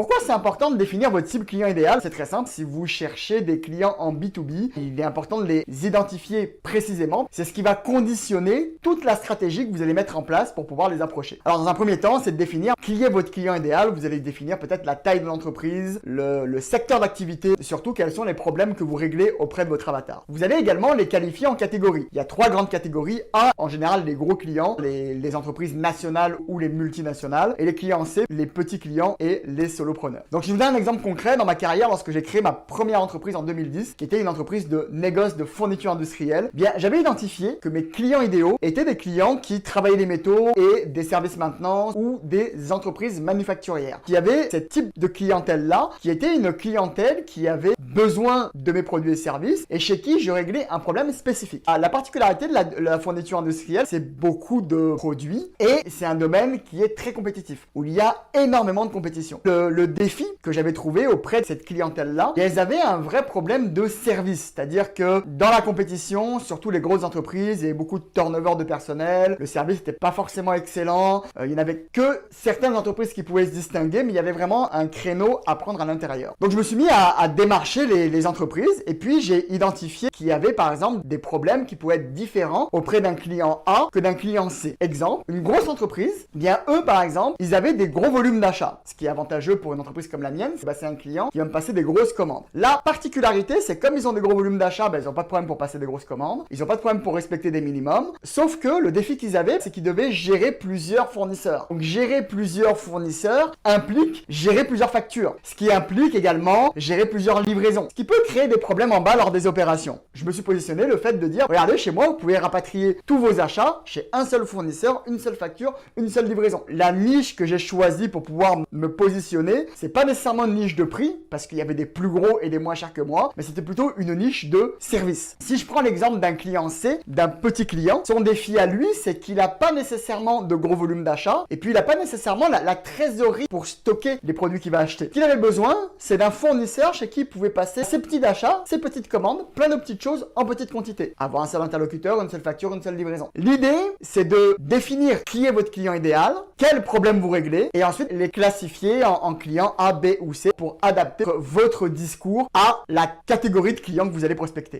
Pourquoi c'est important de définir votre cible client idéal? C'est très simple, si vous cherchez des clients en B2B, il est important de les identifier précisément. C'est ce qui va conditionner toute la stratégie que vous allez mettre en place pour pouvoir les approcher. Alors dans un premier temps, c'est de définir qui est votre client idéal. Vous allez définir peut-être la taille de l'entreprise, le secteur d'activité, surtout quels sont les problèmes que vous réglez auprès de votre avatar. Vous allez également les qualifier en catégories. Il y a 3 grandes catégories. A, en général, les gros clients, les entreprises nationales ou les multinationales. Et les clients C, les petits clients et les solopreneurs. Donc je vous donne un exemple concret dans ma carrière lorsque j'ai créé ma première entreprise en 2010, qui était une entreprise de négoce de fourniture industrielle. Bien, j'avais identifié que mes clients idéaux étaient des clients qui travaillaient les métaux et des services maintenance ou des entreprises manufacturières. Qui avaient ce type de clientèle-là, qui était une clientèle qui avait besoin de mes produits et services et chez qui je réglais un problème spécifique. La particularité de la fourniture industrielle, c'est beaucoup de produits et c'est un domaine qui est très compétitif, où il y a énormément de compétition. Le défi que j'avais trouvé auprès de cette clientèle-là, elles avaient un vrai problème de service, c'est-à-dire que dans la compétition, surtout les grosses entreprises, il y avait beaucoup de turnover de personnel, le service n'était pas forcément excellent, il n'y en avait que certaines entreprises qui pouvaient se distinguer, mais il y avait vraiment un créneau à prendre à l'intérieur. Donc je me suis mis à démarcher les entreprises et puis j'ai identifié qu'il y avait par exemple des problèmes qui pouvaient être différents auprès d'un client A que d'un client C. Exemple, une grosse entreprise, bien eux par exemple, ils avaient des gros volumes d'achat, ce qui est avantageux pour une entreprise comme la mienne, c'est un client qui va me passer des grosses commandes. La particularité, c'est comme ils ont des gros volumes d'achat, ils n'ont pas de problème pour passer des grosses commandes, ils n'ont pas de problème pour respecter des minimums, sauf que le défi qu'ils avaient, c'est qu'ils devaient gérer plusieurs fournisseurs. Donc gérer plusieurs fournisseurs implique gérer plusieurs factures, ce qui implique également gérer plusieurs livraisons, ce qui peut créer des problèmes en bas lors des opérations. Je me suis positionné le fait de dire, regardez, chez moi, vous pouvez rapatrier tous vos achats chez un seul fournisseur, une seule facture, une seule livraison. La niche que j'ai choisie pour pouvoir me positionner, c'est pas nécessairement une niche de prix, parce qu'il y avait des plus gros et des moins chers que moi, mais c'était plutôt une niche de service. Si je prends l'exemple d'un client C, d'un petit client, son défi à lui, c'est qu'il n'a pas nécessairement de gros volume d'achat, et puis il n'a pas nécessairement la trésorerie pour stocker les produits qu'il va acheter. Ce qu'il avait besoin, c'est d'un fournisseur chez qui il pouvait passer ses petits achats, ses petites commandes, plein de petites choses en petite quantité. Avoir un seul interlocuteur, une seule facture, une seule livraison. L'idée, c'est de définir qui est votre client idéal, quels problèmes vous réglez, et ensuite les classifier en clients A, B ou C pour adapter votre discours à la catégorie de clients que vous allez prospecter.